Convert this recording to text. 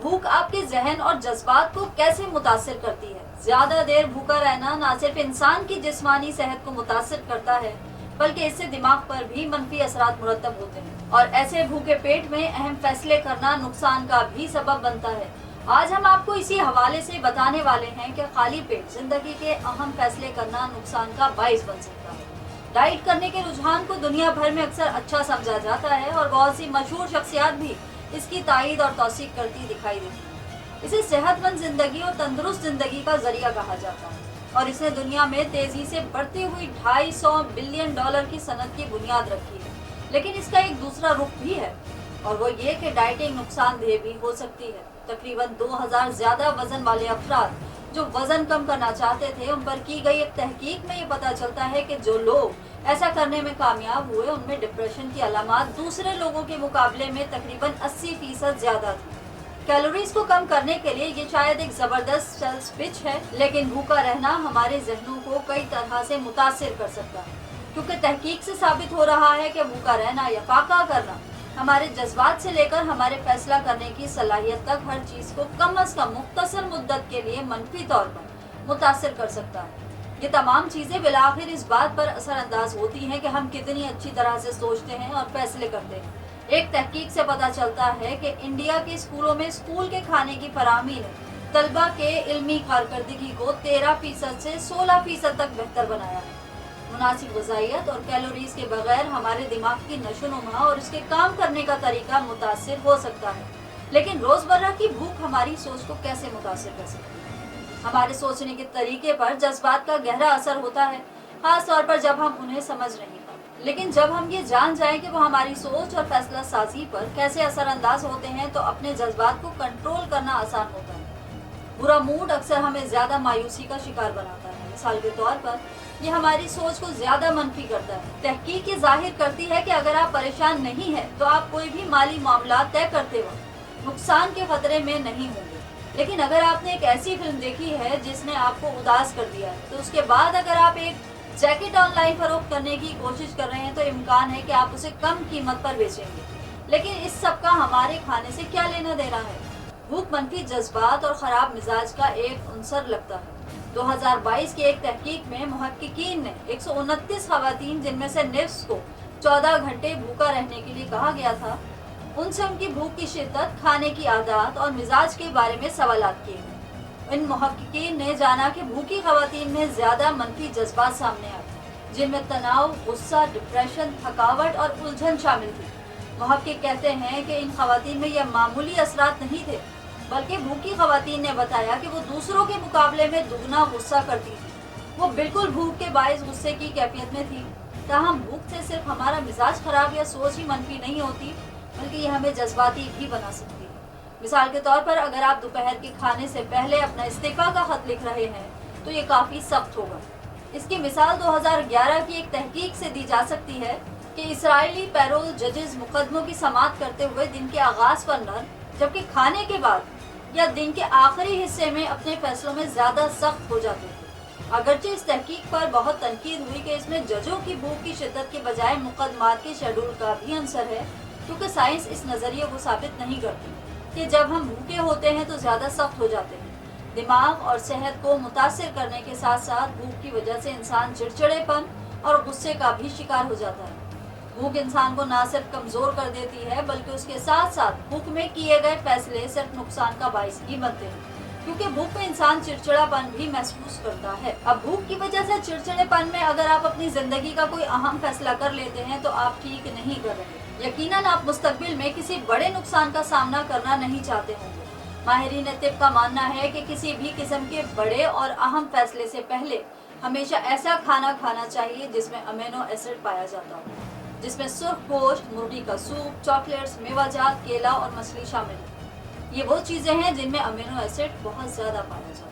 भूख आपके जहन और जज्बात को कैसे मुतासिर करती है? ज्यादा देर भूखा रहना न सिर्फ इंसान की जिस्मानी सेहत को मुतासिर करता है, बल्कि इससे दिमाग पर भी मनफी असरात मुरतब होते हैं और ऐसे भूखे पेट में अहम फैसले करना नुकसान का भी सबब बनता है। आज हम आपको इसी हवाले से बताने वाले हैं कि खाली पेट जिंदगी के अहम फैसले करना नुकसान का बाइस बन सकता है। डाइट करने के रुझान को दुनिया भर में अक्सर अच्छा समझा जाता है और बहुत सी मशहूर शख्सियात भी इसकी तायीद और तौसीक करती दिखाई देती है। इसे सेहतमंद जिंदगी और तंदुरुस्त जिंदगी का जरिया कहा जाता है और इसने दुनिया में तेजी से बढ़ती हुई $250 बिलियन की सनत की बुनियाद रखी है। लेकिन इसका एक दूसरा रुख भी है और वो ये कि डाइटिंग नुकसानदेह भी हो सकती है। तकरीबन 2000 ज्यादा वजन वाले अफराद जो वजन कम करना चाहते थे, उन पर की गई एक तहकीक में ये पता चलता है कि जो लोग ऐसा करने में कामयाब हुए उनमें डिप्रेशन की अलामात दूसरे लोगों के मुकाबले में तकरीबन 80% ज्यादा थी। कैलोरीज को कम करने के लिए ये शायद एक जबरदस्त सेल्स पिच है, लेकिन भूखा रहना हमारे जहनों को कई तरह से मुतासिर कर सकता है, क्योंकि तहकीक से साबित हो रहा है कि भूखा रहना या फाका करना हमारे जज्बात से लेकर हमारे फैसला करने की सलाहियत तक हर चीज को कम अज कम मुख्तसर मुद्दत के लिए मनफी तौर पर मुतासिर कर सकता है। ये तमाम चीजें बिलाखिर इस बात पर असरअंदाज होती हैं कि हम कितनी अच्छी तरह से सोचते हैं और फैसले करते हैं। एक तहकीक से पता चलता है कि इंडिया के स्कूलों में स्कूल के खाने की फराहमी ने तलबा के इल्मी कारकर्दगी को 13% से 16% तक बेहतर बनाया है। मुनासिब ग़िज़ाइयत और कैलोरीज के बगैर हमारे दिमाग की नशोनुमा और इसके काम करने का तरीका मुतासिर हो सकता है, लेकिन रोजमर्रा की भूख हमारी सोच को कैसे मुतासिर कर सकती है? हमारे सोचने के तरीके पर जज्बात का गहरा असर होता है, खास तौर पर जब हम उन्हें समझ नहीं पाते। लेकिन जब हम ये जान जाएं कि वो हमारी सोच और फैसला साजी पर कैसे असरअंदाज होते हैं, तो अपने जज्बात को कंट्रोल करना आसान होता है। बुरा मूड अक्सर हमें ज्यादा मायूसी का शिकार बनाता है। मिसाल के तौर पर ये हमारी सोच को ज्यादा मनफी करता है। तहकीक ये जाहिर करती है कि अगर आप परेशान नहीं है तो आप कोई भी माली मामला तय करते वक्त नुकसान के खतरे में नहीं होंगे। लेकिन अगर आपने एक ऐसी फिल्म देखी है जिसने आपको उदास कर दिया है, तो उसके बाद अगर आप एक जैकेट ऑनलाइन फरोख्त करने की कोशिश कर रहे हैं, तो इम्कान है कि आप उसे कम कीमत पर बेचेंगे। लेकिन इस सब का हमारे खाने से क्या लेना देना है? भूख मनफी जज्बात और ख़राब मिजाज का एक अंसर लगता है। 2022 की एक तहकीक में मुहक्किकीन ने 129 खवातीन, जिनमें से निफ्स को 14 घंटे भूखा रहने के लिए कहा गया था, उनसे उनकी भूख की शिद्दत, खाने की आदत और मिजाज के बारे में सवालात किए। इन मुहक्किकीन ने जाना कि भूखी खवातीन में ज़्यादा मनफी जज्बात सामने आए, जिनमें तनाव, गुस्सा, डिप्रेशन, थकावट और उलझन शामिल थी। मुहक्किक कहते हैं कि इन खवातीन में यह मामूली असरात नहीं थे, बल्कि भूखी खवातीन ने बताया कि वो दूसरों के मुकाबले में दुगना गुस्सा करती थी। वो बिल्कुल भूख के बायस गुस्से की कैफियत में थी। ताहम भूख से सिर्फ हमारा मिजाज खराब या सोच ही मनफी नहीं होती, बल्कि ये हमें जज्बाती भी बना सकती है। मिसाल के तौर पर अगर आप दोपहर के खाने से पहले अपना इस्तीफा का खत लिख रहे हैं, तो ये काफ़ी सख्त होगा। इसकी मिसाल 2011 की एक तहकीक से दी जा सकती है कि इसराइली पैरोल जजेस मुकदमों की समाअत करते हुए दिन के आगाज पर नर्म, जबकि खाने के बाद या दिन के आखिरी हिस्से में अपने फैसलों में ज्यादा सख्त हो जाते थे। अगरचे इस तहकीक पर बहुत तनकीद हुई कि इसमें जजों की भूख की शिद्दत के बजाय मुकदमात के शेड्यूल का भी अंसर है, क्योंकि साइंस इस नजरिए को साबित नहीं करती कि जब हम भूखे होते हैं तो ज्यादा सख्त हो जाते हैं। दिमाग और सेहत को मुतासिर करने के साथ साथ भूख की वजह से इंसान चिड़चिड़ेपन और गुस्से का भी शिकार हो जाता है। भूख इंसान को ना सिर्फ कमजोर कर देती है, बल्कि उसके साथ साथ भूख में किए गए फैसले सिर्फ नुकसान का बाइस ही बनते हैं, क्योंकि भूख में इंसान चिड़चिड़ापन भी महसूस करता है। अब भूख की वजह से चिड़चिड़ेपन में अगर आप अपनी जिंदगी का कोई अहम फैसला कर लेते हैं, तो आप ठीक नहीं कर रहे। यकीनन आप मुस्तकबिल में किसी बड़े नुकसान का सामना करना नहीं चाहते होंगे। माहिरीन तिब का मानना है कि किसी भी किस्म के बड़े और अहम फैसले से पहले हमेशा ऐसा खाना खाना चाहिए जिसमें अमीनो एसिड पाया जाता हो, जिसमें सुर्ख गोश्त, मुर्गी का सूप, चॉकलेट्स, मेवाजात, केला और मछली शामिल है। ये वो चीज़ें हैं जिनमें अमीनो एसिड बहुत ज़्यादा पाया जाता है।